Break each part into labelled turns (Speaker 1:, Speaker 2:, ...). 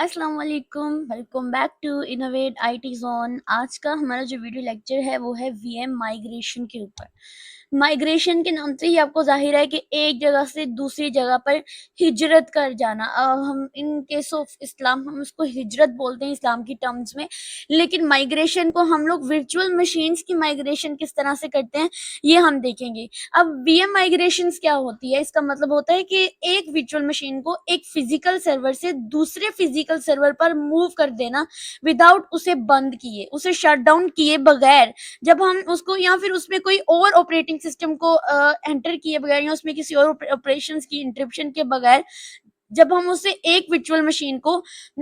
Speaker 1: अस्सलाम वालेकुम, welcome back to innovate IT zone. आज का हमारा जो वीडियो लेक्चर है वो है वीएम माइग्रेशन के ऊपर। माइग्रेशन के नाम से ही आपको जाहिर है कि एक जगह से दूसरी जगह पर हिजरत कर जाना। हम इन केस ऑफ इस्लाम हम उसको हिजरत बोलते हैं इस्लाम की टर्म्स में, लेकिन माइग्रेशन को हम लोग वर्चुअल मशीन्स की माइग्रेशन किस तरह से करते हैं ये हम देखेंगे। अब वीएम माइग्रेशंस क्या होती है, इसका मतलब होता है कि एक वर्चुअल मशीन को एक फिजिकल सर्वर से दूसरे फिजिकल सर्वर पर मूव कर देना विदाउट उसे बंद किए, उसे शट डाउन किए बगैर। जब हम उसको या फिर उसमें कोई और ऑपरेटिंग सिस्टम को एंटर किए बगैर या उसमें किसी और ऑपरेशंस की इंटरप्शन के बगैर जब हम उसे एक वर्चुअल मशीन को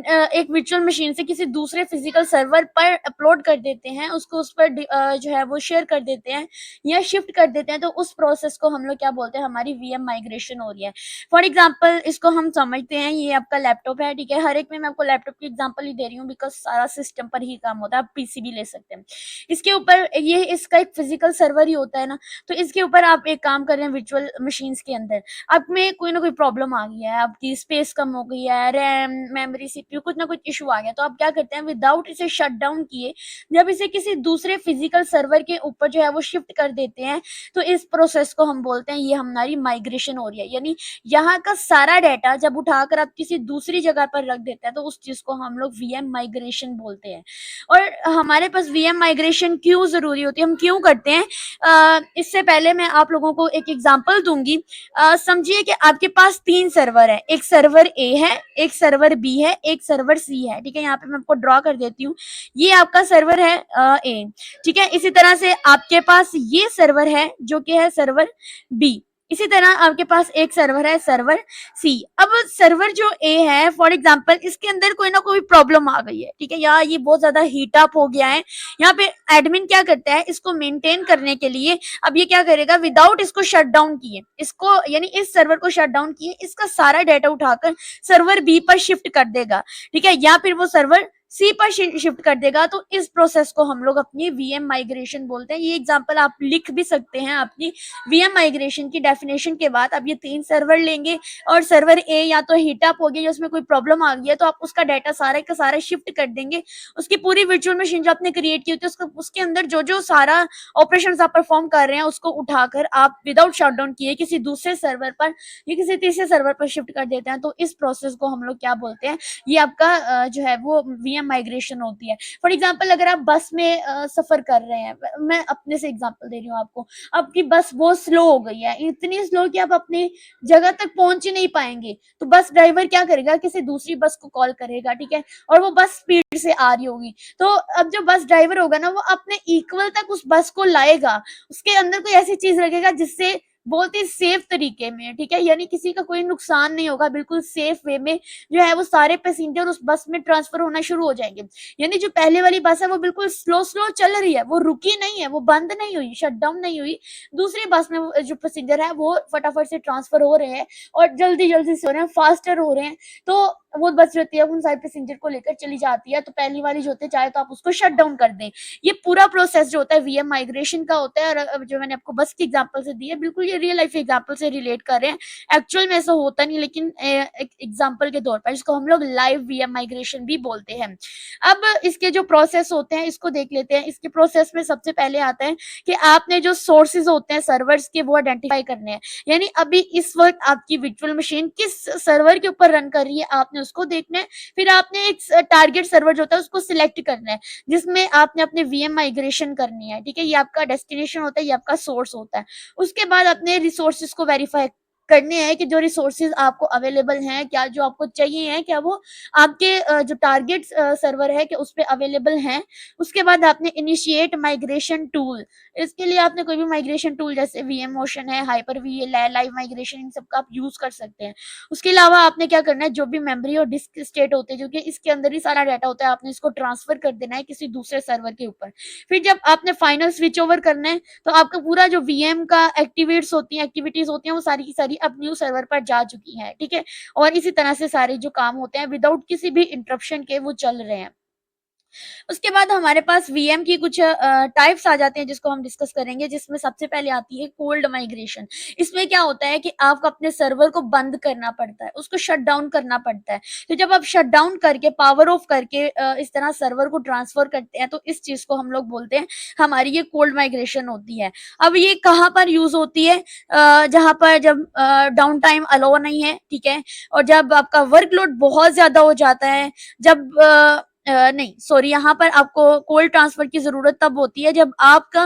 Speaker 1: एक वर्चुअल मशीन से किसी दूसरे फिजिकल सर्वर पर अपलोड कर देते हैं, उसको उस पर जो है वो शेयर कर देते हैं या शिफ्ट कर देते हैं, तो उस प्रोसेस को हम लोग क्या बोलते हैं, हमारी वीएम माइग्रेशन हो रही है। फॉर एग्जांपल इसको हम समझते हैं, ये आपका लैपटॉप है, ठीक है। हर एक में मैं आपको लैपटॉप की एग्जांपल ही दे रही हूँ बिकॉज सारा सिस्टम पर ही काम होता है। आप पीसी भी ले सकते हैं। इसके ऊपर ये इसका एक फिजिकल सर्वर ही होता है ना, तो इसके ऊपर आप एक काम कर रहे हैं वर्चुअल मशीन्स के अंदर। आप में कोई ना कोई प्रॉब्लम आ गई है, आपकी स्पेस कम हो गई है, रैम, मेमोरी, सीपीयू, कुछ ना कुछ इशू आ गया, तो आप क्या करते हैं, विदाउट इसे शट डाउन किए जब इसे किसी दूसरे फिजिकल सर्वर के ऊपर जो है वो शिफ्ट कर देते हैं, तो इस प्रोसेस को हम बोलते हैं ये हमारी माइग्रेशन हो रही है। यानी यहाँ का सारा डाटा जब उठाकर आप किसी दूसरी जगह पर रख देते हैं, तो उस चीज को हम लोग वीएम माइग्रेशन बोलते हैं। और हमारे पास वीएम माइग्रेशन क्यों जरूरी होती है, हम क्यों करते हैं, इससे पहले मैं आप लोगों को एक एग्जांपल दूंगी। समझिए कि आपके पास 3 सर्वर है, एक सर्वर ए है, एक सर्वर बी है, एक सर्वर सी है, ठीक है। यहाँ पे मैं आपको ड्रॉ कर देती हूँ, ये आपका सर्वर है ए, ठीक है। इसी तरह से आपके पास ये सर्वर है जो कि है सर्वर बी। इसी तरह आपके पास एक सर्वर है सर्वर सी। अब सर्वर जो ए है, फॉर एग्जांपल इसके अंदर कोई ना कोई प्रॉब्लम आ गई है, ठीक है, या ये बहुत ज्यादा हीट अप हो गया है। यहाँ पे एडमिन क्या करता है, इसको मेंटेन करने के लिए अब ये क्या करेगा, विदाउट इसको शट डाउन किए, इसको यानी इस सर्वर को शट डाउन किए, इसका सारा डाटा उठाकर सर्वर बी पर शिफ्ट कर देगा, ठीक है, या फिर वो सर्वर सी पर शिफ्ट कर देगा। तो इस प्रोसेस को हम लोग अपनी वीएम माइग्रेशन बोलते हैं। ये एग्जांपल आप लिख भी सकते हैं अपनी वीएम माइग्रेशन की डेफिनेशन के बाद। अब ये 3 सर्वर लेंगे और सर्वर ए या तो हीट अप हो गया या उसमें कोई प्रॉब्लम आ गई है, तो आप उसका डाटा सारा का सारा शिफ्ट कर देंगे। उसकी पूरी वर्चुअल मशीन जो आपने क्रिएट की होती है उसके अंदर जो जो सारा ऑपरेशन आप परफॉर्म कर रहे हैं उसको उठाकर आप विदाउट शटडाउन किए किसी दूसरे सर्वर पर या किसी तीसरे सर्वर पर शिफ्ट कर देते हैं। तो इस प्रोसेस को हम लोग क्या बोलते हैं, ये आपका जो है वो वीएम माइग्रेशन होती है। फॉर एग्जांपल अगर आप बस में सफर कर रहे हैं, मैं अपने से एग्जांपल दे रही हूँ आपको। आपकी बस बहुत स्लो हो गई है, इतनी स्लो कि आप अपनी जगह तक पहुंच ही नहीं पाएंगे, तो बस ड्राइवर क्या करेगा, किसी दूसरी बस को कॉल करेगा, ठीक है, और वो बस स्पीड से आ रही होगी। तो अब जो बस ड्राइवर होगा ना, वो अपने इक्वल तक उस बस को लाएगा, उसके अंदर कोई ऐसी चीज रखेगा जिससे बहुत ही सेफ तरीके में, ठीक है, यानी किसी का कोई नुकसान नहीं होगा, बिल्कुल सेफ वे में जो है वो सारे पैसेंजर उस बस में ट्रांसफर होना शुरू हो जाएंगे। यानी जो पहले वाली बस है वो बिल्कुल स्लो स्लो चल रही है, वो रुकी नहीं है, वो बंद नहीं हुई, शट डाउन नहीं हुई। दूसरी बस में जो पैसेंजर है वो फटाफट से ट्रांसफर हो रहे हैं और जल्दी जल्दी से हो रहे हैं, फास्टर हो रहे हैं। तो वो बस रहती है उन सारे पैसेंजर को लेकर चली जाती है। तो पहली वाली जो होती है, चाहे तो आप उसको शट डाउन कर दें। ये पूरा प्रोसेस जो होता है वीएम माइग्रेशन का होता है। और जो मैंने आपको बस की एग्जांपल से दी है, बिल्कुल ये रियल लाइफ एग्जांपल से रिलेट कर रहे हैं। एक्चुअल में ऐसा होता नहीं, लेकिन एक एग्जांपल के तौर पर इसको हम लोग लाइव वीएम माइग्रेशन भी बोलते हैं। अब इसके जो प्रोसेस होते हैं इसको देख लेते हैं। इसके प्रोसेस में सबसे पहले आता है कि आपने जो सोर्सेज होते हैं सर्वर्स के वो आइडेंटिफाई करने हैं। यानी अभी इस वक्त आपकी वर्चुअल मशीन किस सर्वर के ऊपर रन कर रही है आपने उसको देखना है। फिर आपने एक टारगेट सर्वर जो होता है उसको सिलेक्ट करना है जिसमें आपने अपने वीएम माइग्रेशन करनी है, ठीक है। ये आपका डेस्टिनेशन होता है, ये आपका सोर्स होता है। उसके बाद अपने रिसोर्सेज को वेरीफाई करने हैं कि जो रिसोर्सेज आपको अवेलेबल हैं, क्या जो आपको चाहिए हैं, क्या वो आपके जो टारगेट सर्वर है क्या उस पे अवेलेबल हैं। उसके बाद आपने इनिशिएट माइग्रेशन टूल, इसके लिए आपने कोई भी माइग्रेशन टूल जैसे वीएम मोशन है, हाइपर वी, लाइव माइग्रेशन, इन सब का आप यूज कर सकते हैं। उसके अलावा आपने क्या करना है, जो भी मेमोरी और डिस्क स्टेट होते हैं, जो कि इसके अंदर ही सारा डाटा होता है, आपने इसको ट्रांसफर कर देना है किसी दूसरे सर्वर के ऊपर। फिर जब आपने फाइनल स्विच ओवर करना है, तो आपका पूरा जो वीएम का एक्टिविटीज होती हैं वो सारी की सारी अब न्यू सर्वर पर जा चुकी है, ठीक है। और इसी तरह से सारे जो काम होते हैं विदाउट किसी भी इंटरप्शन के वो चल रहे हैं। उसके बाद हमारे पास वीएम की कुछ टाइप्स आ जाते हैं जिसको हम डिस्कस करेंगे, जिसमें सबसे पहले आती है कोल्ड माइग्रेशन। इसमें क्या होता है कि आपको अपने सर्वर को बंद करना पड़ता है, उसको शट डाउन करना पड़ता है। तो जब आप शट डाउन करके पावर ऑफ करके इस तरह सर्वर को ट्रांसफर करते हैं, तो इस चीज को हम लोग बोलते हैं, हमारी ये कोल्ड माइग्रेशन होती है। अब ये कहाँ पर यूज होती है? जहां पर जब डाउन टाइम अलाउ नहीं है, ठीक है, और जब आपका वर्कलोड बहुत ज्यादा हो जाता है, जब नहीं सॉरी, यहाँ पर आपको कोल्ड ट्रांसफर की जरूरत तब होती है जब आपका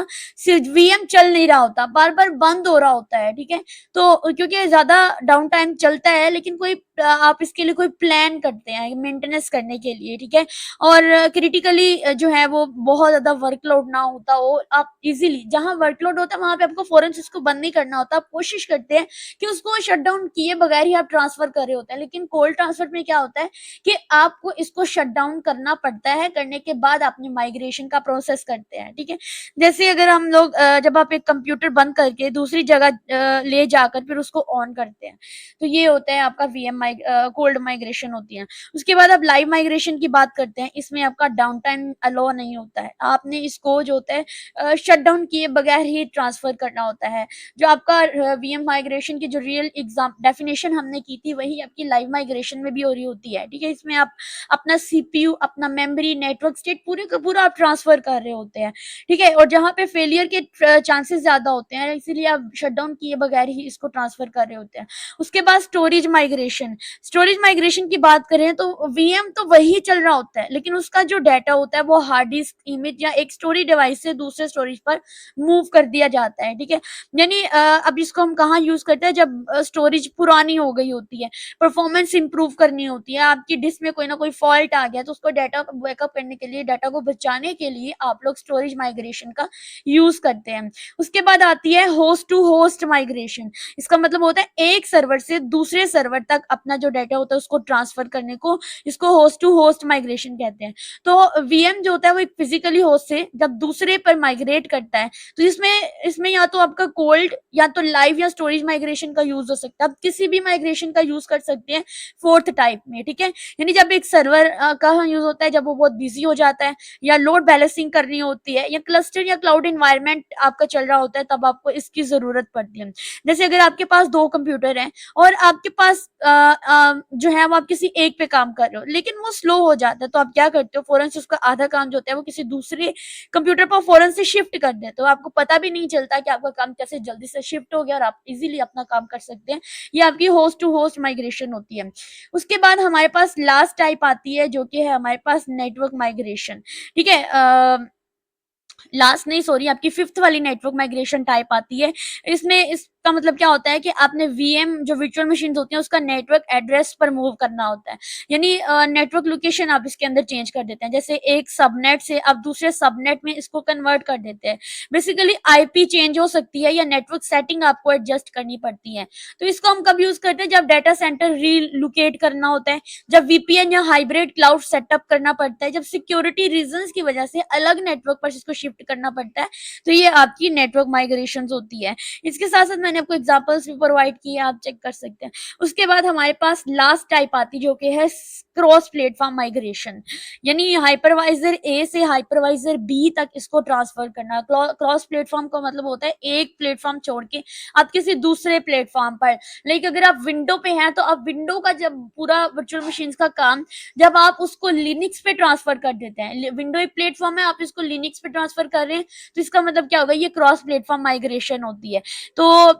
Speaker 1: वीएम चल नहीं रहा होता, बार बार बंद हो रहा होता है, ठीक है। तो क्योंकि ज्यादा डाउन टाइम चलता है, लेकिन कोई आप इसके लिए कोई प्लान करते हैं मेंटेनेंस करने के लिए, ठीक है, और क्रिटिकली जो है वो बहुत ज्यादा वर्कलोड ना होता हो, आप इजीली जहां वर्कलोड होता है वहां पे आपको फौरन उसको बंद नहीं करना होता, आप कोशिश करते हैं कि उसको शट डाउन किए बगैर ही आप ट्रांसफर कर रहे होते हैं। लेकिन कोल्ड ट्रांसफर में क्या होता है कि आपको इसको शट डाउन करना पड़ता है, करने के बाद अपनी माइग्रेशन का प्रोसेस करते हैं, ठीक है। जैसे अगर हम लोग जब आप एक कंप्यूटर बंद करके दूसरी जगह ले जाकर फिर उसको ऑन करते हैं, तो ये होता है आपका वीएम कोल्ड माइग्रेशन होती है। उसके बाद अब लाइव माइग्रेशन की बात करते हैं। इसमें आपका डाउन टाइम अलाउ नहीं होता है, आपने इसको जो होता है शट डाउन किए बगैर ही ट्रांसफर करना होता है। जो आपका वीएम माइग्रेशन की जो रियल एग्जाम डेफिनेशन हमने की थी, वही आपकी लाइव माइग्रेशन में भी हो रही होती है, ठीक है। इसमें आप अपना सीपीयू, अपना मेमोरी, नेटवर्क स्टेट पूरे का पूरा आप ट्रांसफर कर रहे होते हैं, ठीक है। और जहां पे फेलियर के चांसेस ज्यादा होते हैं, इसीलिए आप शट डाउन किए बगैर ही इसको ट्रांसफर कर रहे होते हैं। उसके बाद स्टोरेज माइग्रेशन। स्टोरेज माइग्रेशन की बात करें तो वीएम तो वही चल रहा होता है, लेकिन उसका जो डाटा होता है वो हार्ड डिस्क, इमेज या एक स्टोरेज डिवाइस से दूसरे स्टोरेज पर मूव कर दिया जाता है, ठीक है। यानी अब इसको हम कहाँ यूज करते हैं? जब स्टोरेज पुरानी हो गई होती है, परफॉर्मेंस इंप्रूव करनी होती है, आपकी डिस्क में कोई ना कोई फॉल्ट आ गया, तो उसको डाटा बैकअप करने के लिए, डाटा को बचाने के लिए आप लोग स्टोरेज माइग्रेशन का यूज करते हैं। उसके बाद आती है होस्ट टू होस्ट माइग्रेशन। इसका मतलब होता है एक सर्वर से दूसरे सर्वर तक अपना जो डाटा होता है उसको ट्रांसफर करने को, इसको होस्ट टू होस्ट माइग्रेशन कहते हैं। तो वीएम जो होता है वो एक फिजिकली होस्ट से जब दूसरे पर माइग्रेट करता है, तो इसमें इसमें या तो आपका कोल्ड या तो लाइव या स्टोरेज माइग्रेशन का यूज हो सकता है। आप किसी भी माइग्रेशन का यूज कर सकते हैं फोर्थ टाइप में, ठीक है। यानी जब एक सर्वर का यूज होता है जब वो बहुत बिजी हो जाता है, या लोड बैलेंसिंग करनी होती है, या क्लस्टर या क्लाउड इन्वायरमेंट आपका चल रहा होता है, तब आपको इसकी जरूरत पड़ती है। जैसे अगर आपके पास 2 कंप्यूटर हैं और आपके पास जो है वो आप किसी एक पे काम कर रहे हो, लेकिन वो स्लो हो जाता है, तो आप क्या करते हो? फौरन से उसका आधा काम जो होता है वो किसी दूसरे कंप्यूटर पर फौरन से शिफ्ट कर देते हो। आपको पता भी नहीं चलता कि आपका काम कैसे जल्दी से शिफ्ट हो गया और आप इजीली अपना काम कर सकते हैं। ये आपकी होस्ट टू होस्ट माइग्रेशन होती है। उसके बाद हमारे पास लास्ट टाइप आती है जो कि है हमारे पास नेटवर्क माइग्रेशन, ठीक है। लास्ट नहीं सॉरी, आपकी फिफ्थ वाली नेटवर्क माइग्रेशन टाइप आती है। इसमें इसका मतलब क्या होता है कि आपने वीएम जो वर्चुअल मशीन होती है उसका नेटवर्क एड्रेस पर मूव करना होता है। यानी नेटवर्क लोकेशन आप इसके अंदर चेंज कर देते हैं। जैसे एक सबनेट से आप दूसरे सबनेट में इसको कन्वर्ट कर देते हैं। बेसिकली आईपी चेंज हो सकती है या नेटवर्क सेटिंग आपको एडजस्ट करनी पड़ती है। तो इसको हम कब यूज करते हैं? जब डाटा सेंटर रीलोकेट करना होता है, जब वीपीएन या हाइब्रिड क्लाउड सेटअप करना पड़ता है, जब सिक्योरिटी रीजंस की वजह से अलग नेटवर्क पर इसको शिफ्ट करना पड़ता है, तो ये आपकी नेटवर्क माइग्रेशन होती है। इसके साथ साथ मैंने आपको एग्जांपल्स भी प्रोवाइड किए, आप चेक कर सकते हैं। उसके बाद हमारे पास लास्ट टाइप आती जो कि है क्रॉस प्लेटफॉर्म माइग्रेशन। यानी हाइपरवाइजर ए से हाइपरवाइजर बी तक इसको ट्रांसफर करना। क्रॉस प्लेटफॉर्म का मतलब होता है एक प्लेटफॉर्म छोड़ के आप किसी दूसरे प्लेटफॉर्म पर, लाइक अगर आप विंडो पे हैं तो आप विंडो का जब पूरा वर्चुअल मशीन का काम जब आप उसको लिनक्स पे ट्रांसफर कर देते हैं, विंडो एक प्लेटफॉर्म है, आप इसको लिनक्स पे ट्रांसफर कर रहे हैं, तो इसका मतलब क्या होगा? ये क्रॉस प्लेटफॉर्म माइग्रेशन होती है। तो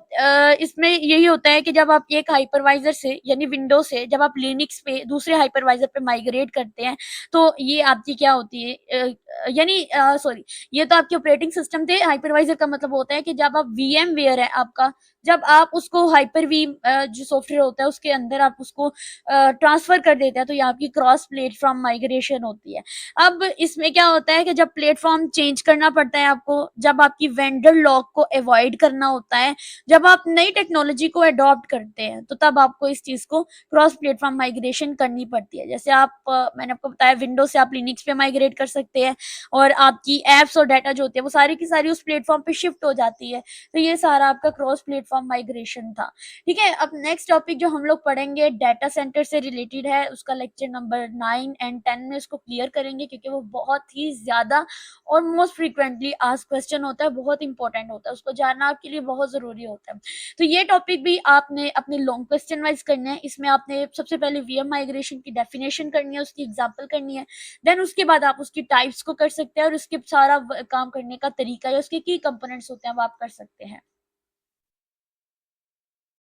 Speaker 1: इसमें यही होता है कि जब आप एक हाइपरवाइजर से यानी विंडो से जब आप लिनक्स पे दूसरे हाइपरवाइजर पे माइग्रेट करते हैं, तो ये आपकी क्या होती है? यानी सॉरी, ये तो आपके ऑपरेटिंग सिस्टम थे। हाइपरवाइजर का मतलब होता है कि जब आप वीएम वेयर है आपका, जब आप उसको हाइपर वी जो सॉफ्टवेयर होता है उसके अंदर आप उसको ट्रांसफर कर देते हैं, तो ये आपकी क्रॉस प्लेटफॉर्म माइग्रेशन होती है। अब इसमें क्या होता है कि जब प्लेटफॉर्म चेंज करना पड़ता है आपको, जब आपकी वेंडर लॉक को अवॉइड करना होता है, जब आप नई टेक्नोलॉजी को अडॉप्ट करते हैं तो तब आपको इस चीज़ को क्रॉस प्लेटफ़ॉर्म माइग्रेशन करनी पड़ती है। जैसे मैंने आपको बताया विंडोज़ से आप लिनक्स पे माइग्रेट कर सकते हैं और आपकी ऐप्स और डाटा जो होती है वो सारी की सारी उस प्लेटफ़ॉर्म पे शिफ्ट हो जाती है। तो ये सारा आपका क्रॉस प्लेटफ़ॉर्म माइग्रेशन था। ठीक है? अब नेक्स्ट टॉपिक जो हम लोग पढ़ेंगे डाटा सेंटर से रिलेटेड है, उसका लेक्चर नंबर 9 एंड 10 में इसको क्लियर करेंगे क्योंकि वो बहुत ही ज़्यादा और मोस्ट फ्रीक्वेंटली आस्क्ड क्वेश्चन होता है, बहुत इंपॉर्टेंट होता है, उसको जानना आपके लिए बहुत ज़रूरी होता है। तो ये टॉपिक भी आपने अपने लॉन्ग क्वेश्चन वाइज़ करने हैं, इसमें आपने सबसे पहले वीएम माइग्रेशन की डेफिनेशन करनी है, उसकी एग्ज़ाम्पल करनी है, देन उसके बाद आप उसकी टाइप्स को कर सकते हैं और उसके सारा काम करने का तरीका या उसके की कंपोनेंट्स होते हैं वो आप कर सकते हैं।